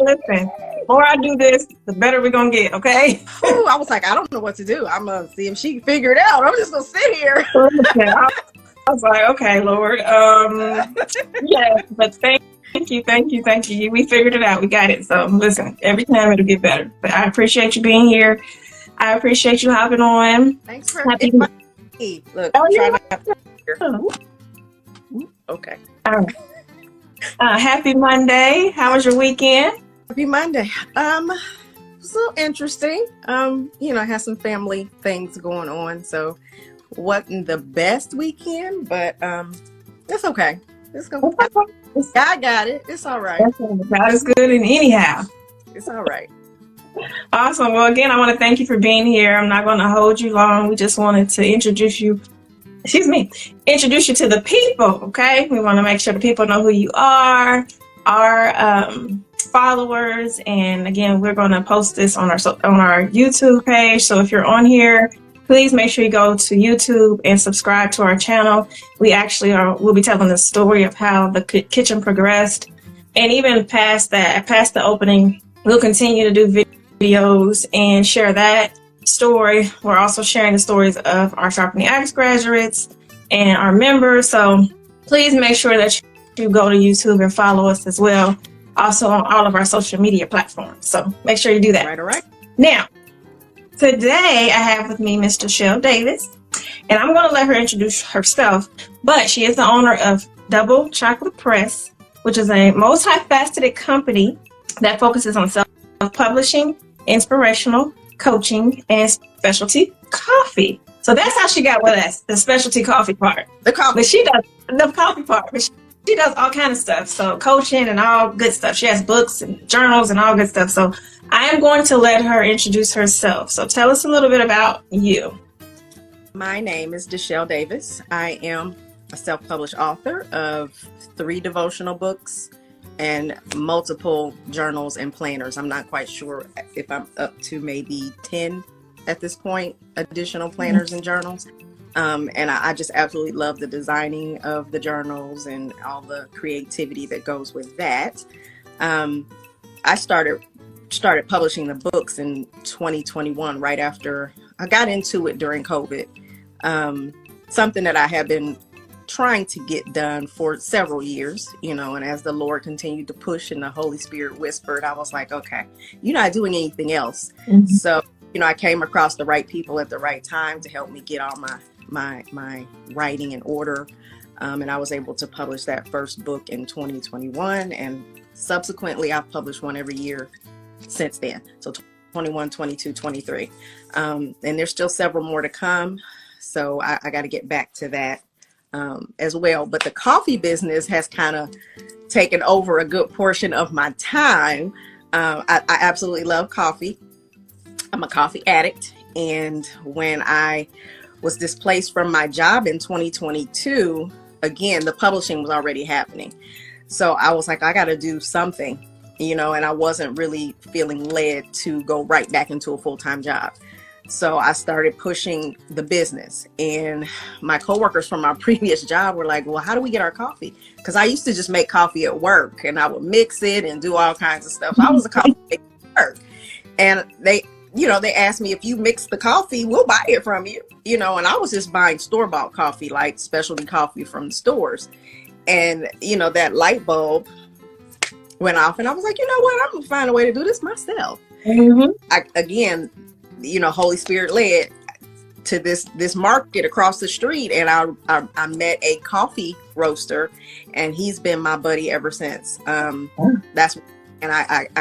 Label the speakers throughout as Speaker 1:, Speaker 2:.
Speaker 1: listen, the more I do this, the better we're going to get, okay?
Speaker 2: Ooh, I was like, I don't know what to do. I'm going to see if she can figure it out. I'm just going to sit here.
Speaker 1: I was like, okay, Lord. Yeah, but thank you. We figured it out. We got it. So listen, every time it'll get better. But I appreciate you being here. I appreciate you hopping on.
Speaker 2: Thanks for inviting me. Look, I'm trying to here. Okay.
Speaker 1: Happy Monday. How was your weekend?
Speaker 2: Happy Monday. It was a little interesting. I had some family things going on, so wasn't the best weekend, but it's okay. It's gonna. God got it. It's all right.
Speaker 1: God is good, and anyhow,
Speaker 2: it's all right.
Speaker 1: Awesome. Well, again, I want to thank you for being here. I'm not going to hold you long. We just wanted to introduce you to the people, okay? We want to make sure the people know who you are, our followers, and again, we're going to post this on our YouTube page. So if you're on here, please make sure you go to YouTube and subscribe to our channel. We'll be telling the story of how the kitchen progressed, and even past the opening, we'll continue to do videos and share that story. We're also sharing the stories of our Sharpen The Axe graduates and our members. So please make sure that you go to YouTube and follow us as well. Also on all of our social media platforms. So make sure you do that.
Speaker 2: All right.
Speaker 1: Now, today I have with me Miss Dachell Davis, and I'm going to let her introduce herself, but she is the owner of Double Chocolate Press, which is a multifaceted company that focuses on self-publishing, inspirational, coaching, and specialty coffee. So that's how she got with us, the specialty coffee part.
Speaker 2: The coffee.
Speaker 1: But she does the coffee part, but she does all kind of stuff. So coaching and all good stuff. She has books and journals and all good stuff. So I am going to let her introduce herself. So tell us a little bit about you.
Speaker 2: My name is Dachell Davis. I am a self-published author of 3 devotional books and multiple journals and planners. I'm not quite sure if I'm up to maybe 10 at this point, additional planners and journals. And I just absolutely love the designing of the journals and all the creativity that goes with that. I started publishing the books in 2021, right after I got into it during COVID. Something that I have been trying to get done for several years, and as the Lord continued to push and the Holy Spirit whispered, I was like, okay, you're not doing anything else. Mm-hmm. So, I came across the right people at the right time to help me get all my writing in order. And I was able to publish that first book in 2021. And subsequently, I've published one every year since then. So 21, 22, 23. And there's still several more to come. So I got to get back to that as well. But the coffee business has kind of taken over a good portion of my time. I absolutely love coffee. I'm a coffee addict. And when I was displaced from my job in 2022, again, the publishing was already happening. So I was like, I got to do something, and I wasn't really feeling led to go right back into a full-time job. So I started pushing the business, and my coworkers from my previous job were like, well, how do we get our coffee? Because I used to just make coffee at work, and I would mix it and do all kinds of stuff. So I was a coffee maker at work. And they asked me, if you mix the coffee, we'll buy it from you, and I was just buying store-bought coffee, like specialty coffee from the stores. And, that light bulb went off, and I was like, you know what, I'm going to find a way to do this myself. Mm-hmm. Holy Spirit led to this market across the street, and I met a coffee roaster, and he's been my buddy ever since. I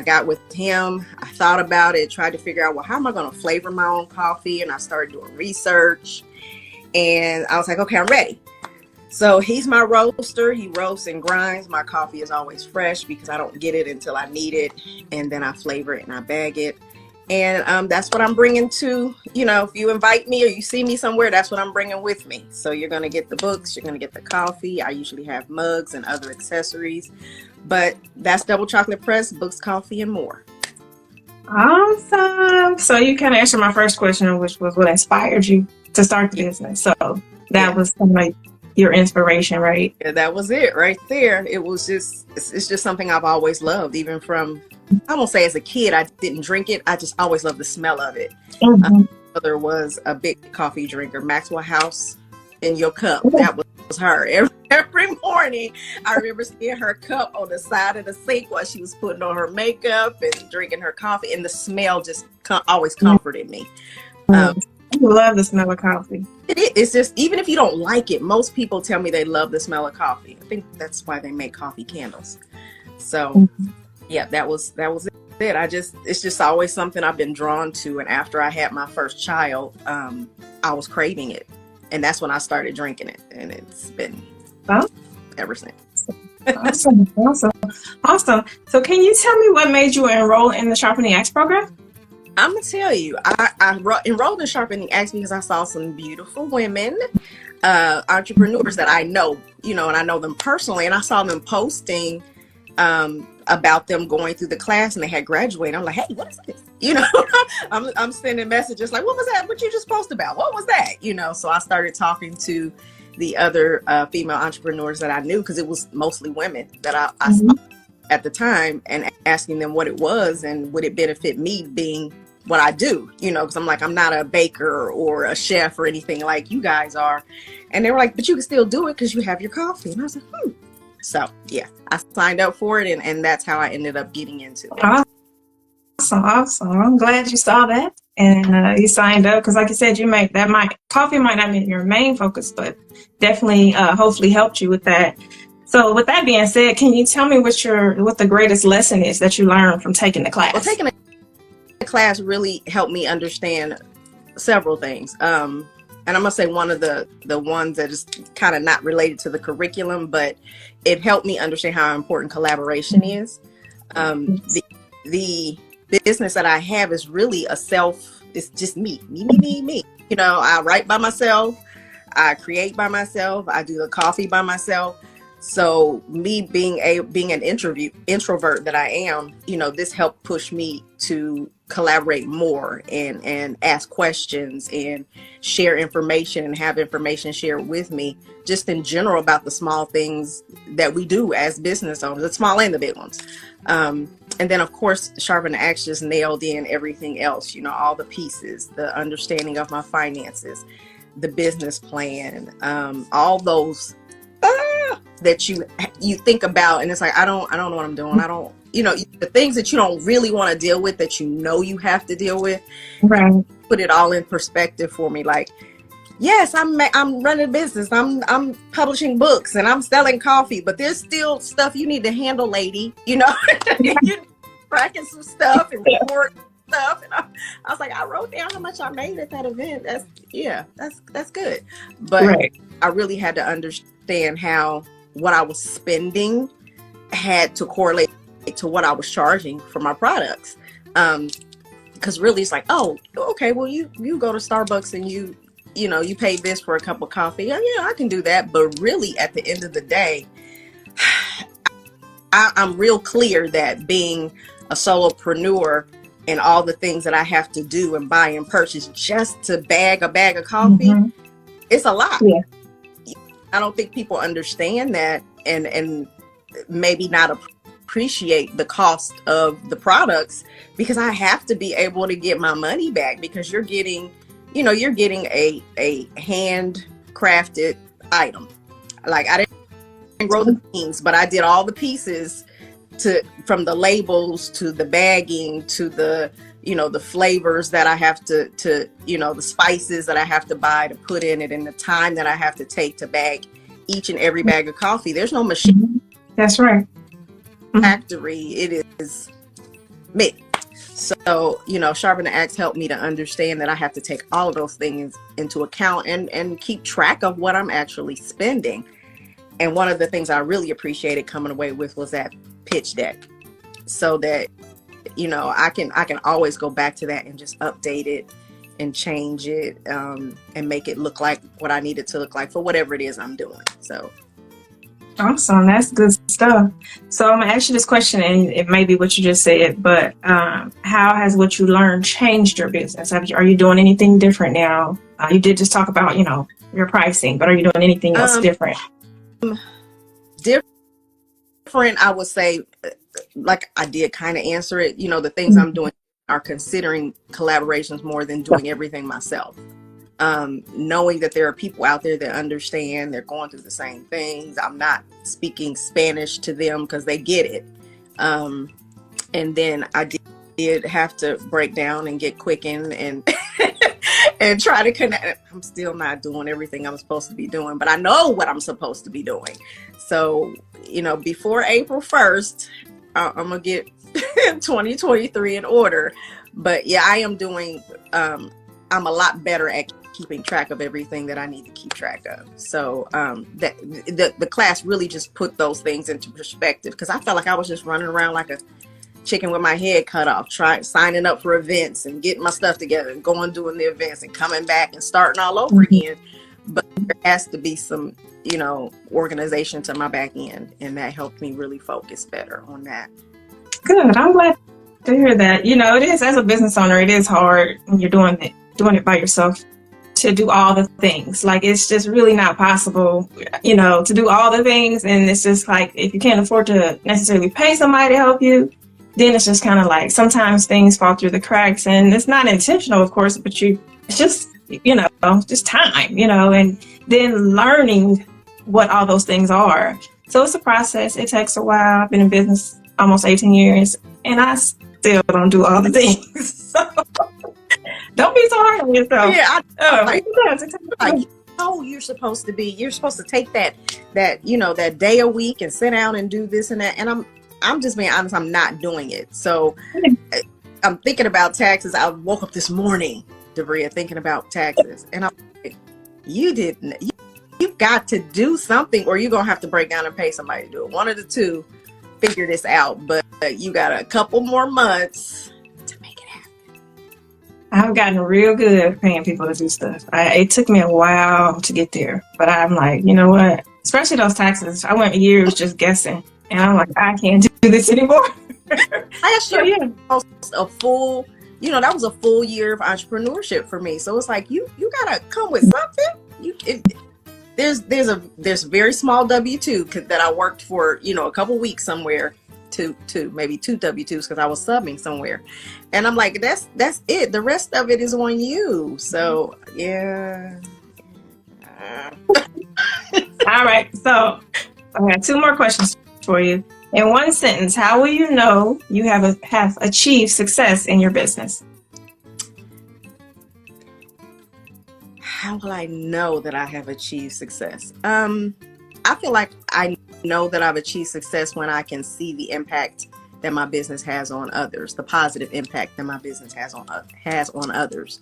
Speaker 2: got with him. I thought about it, tried to figure out, well, how am I going to flavor my own coffee? And I started doing research, and I was like, okay, I'm ready. So he's my roaster. He roasts and grinds. My coffee is always fresh because I don't get it until I need it, and then I flavor it and I bag it. And that's what I'm bringing to, if you invite me or you see me somewhere, that's what I'm bringing with me. So you're going to get the books, you're going to get the coffee. I usually have mugs and other accessories, but that's Double Chocolate Press, books, coffee, and more.
Speaker 1: Awesome. So you kind of answered my first question, which was what inspired you to start the business. So that was kind of like your inspiration, right?
Speaker 2: Yeah, that was it right there. It was it's just something I've always loved, even from I won't say as a kid I didn't drink it. I just always loved the smell of it.
Speaker 1: Mm-hmm.
Speaker 2: Mother was a big coffee drinker. Maxwell House in your cup. That was her. Every morning, I remember seeing her cup on the side of the sink while she was putting on her makeup and drinking her coffee, and the smell just always comforted me.
Speaker 1: I love the smell of coffee.
Speaker 2: It's just, even if you don't like it, most people tell me they love the smell of coffee. I think that's why they make coffee candles. So, yeah, that was it. It's just always something I've been drawn to. And after I had my first child, I was craving it. And that's when I started drinking it. And it's been ever since.
Speaker 1: Awesome. So can you tell me what made you enroll in the Sharpen the Axe program?
Speaker 2: I'm going to tell you, I enrolled in Sharpen the Axe because I saw some beautiful women, entrepreneurs that I know, and I know them personally. And I saw them posting about them going through the class, and they had graduated. I'm like, hey, what is this? I'm sending messages like, what was that? What you just posted about? What was that? So I started talking to the other female entrepreneurs that I knew, because it was mostly women that I saw at the time, and asking them what it was and would it benefit me being what I do, because I'm like, I'm not a baker or a chef or anything like you guys are. And they were like, but you can still do it because you have your coffee. And I was like, So, yeah, I signed up for it, and that's how I ended up getting into it.
Speaker 1: Awesome. I'm glad you saw that and you signed up, because like you said, coffee might not be your main focus, but definitely hopefully helped you with that. So with that being said, can you tell me what the greatest lesson is that you learned from taking the class?
Speaker 2: Well, taking the class really helped me understand several things. And I'm going to say one of the ones that is kind of not related to the curriculum, but it helped me understand how important collaboration is. The business that I have is really it's just me. I write by myself. I create by myself. I do the coffee by myself. So me being an introvert that I am, this helped push me to collaborate more and ask questions and share information and have information shared with me, just in general about the small things that we do as business owners, the small and the big ones. And then of course, Sharpen the Axe just nailed in everything else, all the pieces, the understanding of my finances, the business plan, all those that you think about, and it's like, I don't know what I'm doing. I don't, the things that you don't really want to deal with, that you have to deal with.
Speaker 1: Right.
Speaker 2: Put it all in perspective for me. Like, yes, I'm running a business. I'm publishing books and I'm selling coffee, but there's still stuff you need to handle, lady. You're tracking some stuff and report stuff. And I was like, I wrote down how much I made at that event. That's good. But right. I really had to understand how what I was spending had to correlate to what I was charging for my products. Because really it's like, oh, okay, well you go to Starbucks and you pay this for a cup of coffee. Yeah, I can do that. But really at the end of the day, I'm real clear that being a solopreneur and all the things that I have to do and buy and purchase just to bag a bag of coffee, it's a lot. Yeah. I don't think people understand that and maybe not appreciate the cost of the products, because I have to be able to get my money back, because you're getting a handcrafted item. Like, I didn't grow the beans, but I did all the pieces from the labels to the bagging to the the flavors that I have to the spices that I have to buy to put in it, and the time that I have to take to bag each and every bag of coffee. There's no machine.
Speaker 1: That's right.
Speaker 2: Factory. It is me. So, Sharpen the Axe helped me to understand that I have to take all of those things into account and keep track of what I'm actually spending. And one of the things I really appreciated coming away with was that pitch deck, so that I can always go back to that and just update it and change it and make it look like what I need it to look like for whatever it is I'm doing. So
Speaker 1: awesome. That's good stuff. So I'm gonna ask you this question, and it may be what you just said, but how has what you learned changed your business? Are you doing anything different now? You did just talk about your pricing, but are you doing anything else different?
Speaker 2: Different, I would say, like I did kind of answer it. You know, the things I'm doing are considering collaborations more than doing everything myself. Knowing that there are people out there that understand, they're going through the same things. I'm not speaking Spanish to them because they get it. And then I did have to break down and get Quicken and and try to connect. I'm still not doing everything I'm supposed to be doing, but I know what I'm supposed to be doing. So, you know, before April 1st, I'm gonna get 2023 in order. But yeah, I am doing, I'm a lot better at keeping track of everything that I need to keep track of. So that the class really just put those things into perspective, because I felt like I was just running around like a chicken with my head cut off, signing up for events and getting my stuff together and going doing the events and coming back and starting all over again. But there has to be some, you know, organization to my back end, and that helped me really focus better on that.
Speaker 1: Good. I'm glad to hear that. You know, it is, as a business owner, it is hard when you're doing it by yourself to do all the things. Like, it's just really not possible, you know, to do all the things. And it's just like, if you can't afford to necessarily pay somebody to help you, then it's just kind of like sometimes things fall through the cracks, and it's not intentional, of course, but it's just, you know, just time, you know, and then learning what all those things are. So it's a process. It takes a while. I've been in business almost 18 years, and I still don't do all the things. So don't be so hard on yourself.
Speaker 2: Yeah, you're supposed to take that, you know, that day a week and sit down and do this and that. And I'm just being honest, I'm not doing it. So I'm thinking about taxes. I woke up this morning, Debria, thinking about taxes. And I'm like, you've got to do something, or you're going to have to break down and pay somebody to do it. One of the two, figure this out. But you got a couple more months to make it happen.
Speaker 1: I've gotten real good at paying people to do stuff. It took me a while to get there. But I'm like, you know what? Especially those taxes. I went years just guessing. And I'm like, I can't do this anymore.
Speaker 2: Last year, yeah, a full, you know, that was a full year of entrepreneurship for me. So it's like, you gotta come with something. There's a very small W-2 that I worked for, you know, a couple weeks somewhere, maybe two W-2s, because I was subbing somewhere. And I'm like, that's it. The rest of it is on you. So yeah.
Speaker 1: All right. So I got two more questions for you. In one sentence, how will you know you have achieved success in your business?
Speaker 2: How will I know that I have achieved success? I feel like I know that I've achieved success when I can see the impact that my business has on others, the positive impact that my business has on others,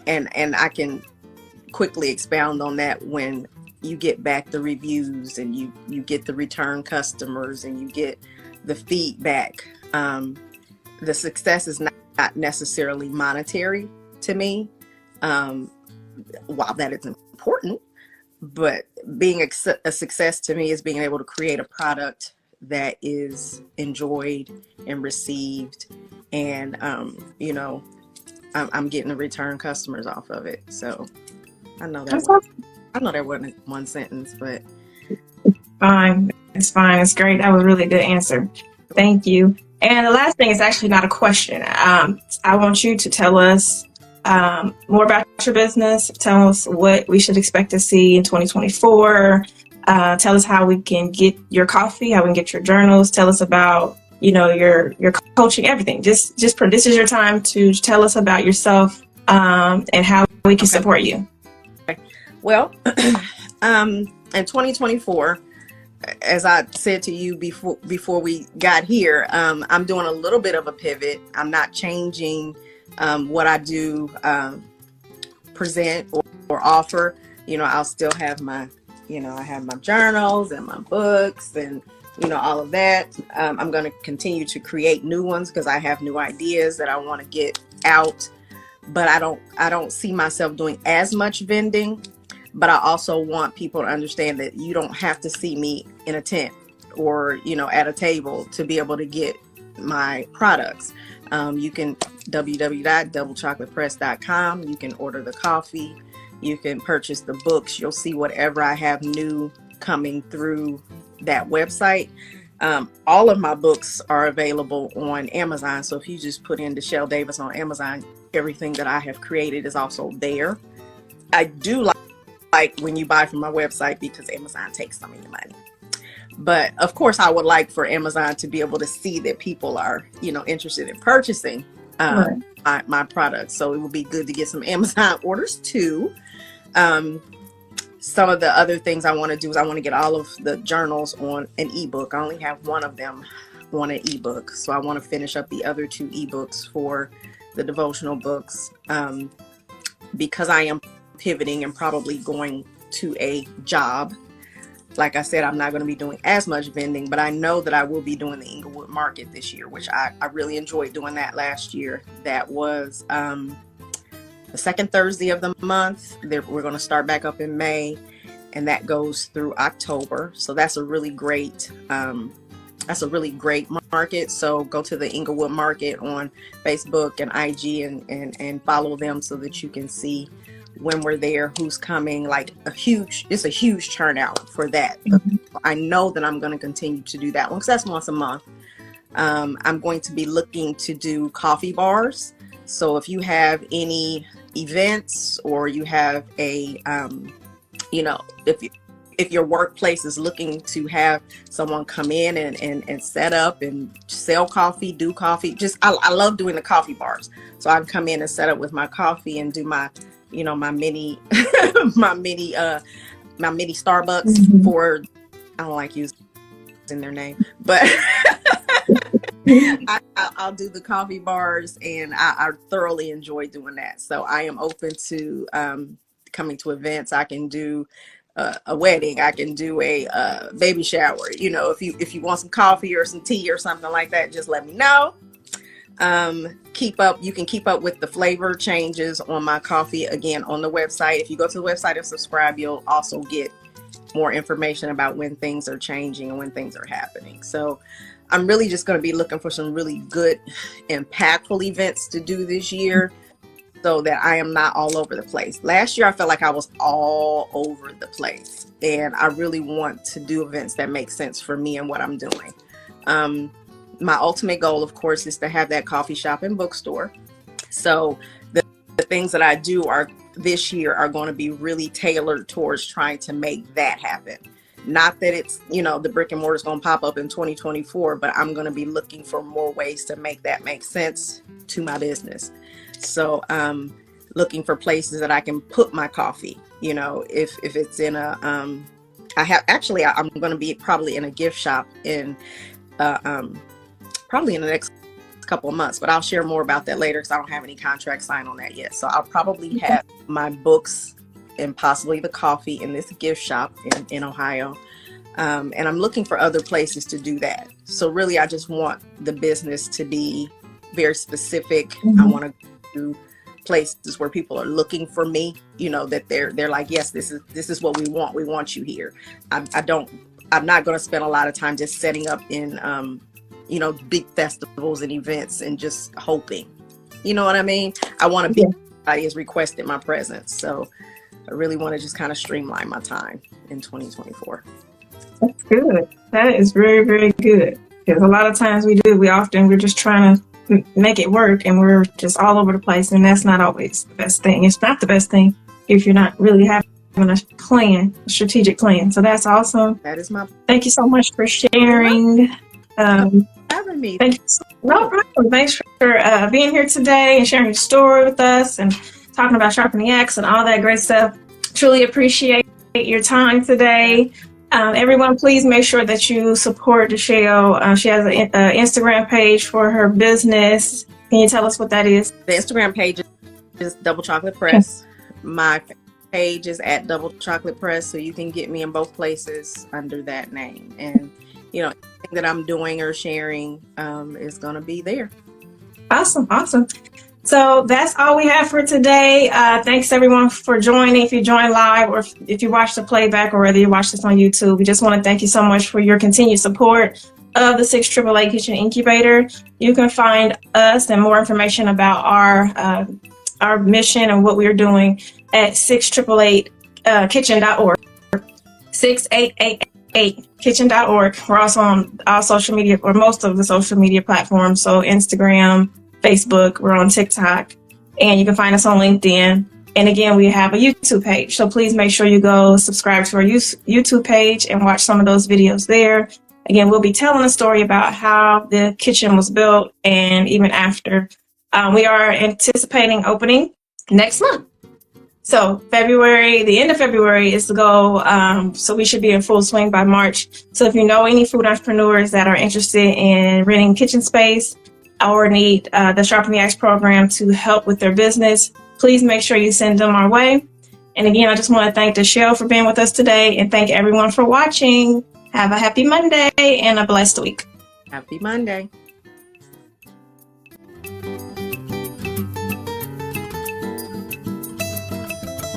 Speaker 2: and I can quickly expound on that when you get back the reviews and you get the return customers and you get the feedback. The success is not necessarily monetary to me. While that is important, but being a success to me is being able to create a product that is enjoyed and received, and you know, I'm getting the return customers off of it. So I know that wasn't one sentence, but
Speaker 1: fine. It's fine. It's great. That was a really good answer. Thank you. And the last thing is actually not a question. I want you to tell us more about your business. Tell us what we should expect to see in 2024. Tell us how we can get your coffee, how we can get your journals. Tell us about, you know, your coaching, everything. Just this is your time to tell us about yourself and how we can support you.
Speaker 2: Well, in 2024, as I said to you before we got here, I'm doing a little bit of a pivot. I'm not changing what I do, present or offer. You know, I'll still have I have my journals and my books and, you know, all of that. I'm going to continue to create new ones because I have new ideas that I want to get out, but I don't see myself doing as much vending. But I also want people to understand that you don't have to see me in a tent or, you know, at a table to be able to get my products. You can www.doublechocolatepress.com. You can order the coffee. You can purchase the books. You'll see whatever I have new coming through that website. All of my books are available on Amazon. So if you just put in Dachell Davis on Amazon, everything that I have created is also there. I do like when you buy from my website because Amazon takes some of your money. But of course, I would like for Amazon to be able to see that people are, interested in purchasing my products. So it would be good to get some Amazon orders too. Some of the other things I want to do is I want to get all of the journals on an ebook. I only have one of them on an ebook. So I want to finish up the other 2 ebooks for the devotional books, because I am pivoting and probably going to a job. Like I said, I'm not going to be doing as much vending, but I know that I will be doing the Inglewood Market this year, which I really enjoyed doing that last year. That was the second Thursday of the month. We're going to start back up in May, and that goes through October. So that's a really great market. So go to the Inglewood Market on Facebook and IG and follow them so that you can see when we're there, who's coming. It's a huge turnout for that.
Speaker 1: Mm-hmm.
Speaker 2: I know that I'm going to continue to do that one because that's once a month. I'm going to be looking to do coffee bars. So if you have any events, or you have a, if your workplace is looking to have someone come in and set up and sell coffee, do coffee, I love doing the coffee bars. So I can come in and set up with my coffee and do my my mini Starbucks.
Speaker 1: Mm-hmm.
Speaker 2: For, I don't like using their name, but I'll do the coffee bars, and I thoroughly enjoy doing that. So I am open to coming to events. I can do a wedding. I can do a baby shower. If you want some coffee or some tea or something like that, just let me know. You can keep up with the flavor changes on my coffee again on the website. If you go to the website and subscribe, you'll also get more information about when things are changing and when things are happening. So I'm really just going to be looking for some really good, impactful events to do this year, so that I am not all over the place. Last year, I felt like I was all over the place, and I really want to do events that make sense for me and what I'm doing. My ultimate goal, of course, is to have that coffee shop and bookstore. So the things that I do this year are going to be really tailored towards trying to make that happen. Not that it's, the brick and mortar is going to pop up in 2024, but I'm going to be looking for more ways to make that make sense to my business. So looking for places that I can put my coffee, if it's in I'm going to be probably in a gift shop in probably in the next couple of months, but I'll share more about that later because I don't have any contract signed on that yet. So I'll probably have my books and possibly the coffee in this gift shop in Ohio. And I'm looking for other places to do that. So really, I just want the business to be very specific. Mm-hmm. I want to do places where people are looking for me, that they're like, yes, this is what we want. We want you here. I'm not going to spend a lot of time just setting up in, big festivals and events and just hoping, you know what I mean? I want to be, everybody has requested my presence. So I really want to just kind of streamline my time in 2024.
Speaker 1: That's good. That is very, very good. Because a lot of times we're just trying to make it work, and we're just all over the place, and that's not always the best thing. It's not the best thing if you're not really having a strategic plan. So that's awesome.
Speaker 2: That is
Speaker 1: Thank you so much for sharing.
Speaker 2: Having me.
Speaker 1: Thank you. No problem. Thanks for being here today and sharing your story with us and talking about Sharpen the Axe and all that great stuff. Truly appreciate your time today. Everyone, please make sure that you support Dachell. She has an Instagram page for her business. Can you tell us what that is?
Speaker 2: The Instagram page is Double Chocolate Press. My page is at Double Chocolate Press, so you can get me in both places under that name. And anything that I'm doing or sharing is going to be there.
Speaker 1: Awesome. So that's all we have for today. Thanks everyone for joining. If you join live or if you watch the playback or whether you watch this on YouTube, we just want to thank you so much for your continued support of the 688 Kitchen Incubator. You can find us and more information about our mission and what we're doing at 688kitchen.org. 688 8kitchen.org. We're also on all social media, or most of the social media platforms. So Instagram, Facebook, we're on TikTok, and you can find us on LinkedIn. And again, we have a YouTube page. So please make sure you go subscribe to our YouTube page and watch some of those videos there. Again, we'll be telling a story about how the kitchen was built and even after. We are anticipating opening next month. So the end of February is the goal. So we should be in full swing by March. So if you know any food entrepreneurs that are interested in renting kitchen space or need the Sharpen the Axe program to help with their business, please make sure you send them our way. And again, I just want to thank Dachell for being with us today and thank everyone for watching. Have a happy Monday and a blessed week.
Speaker 2: Happy Monday.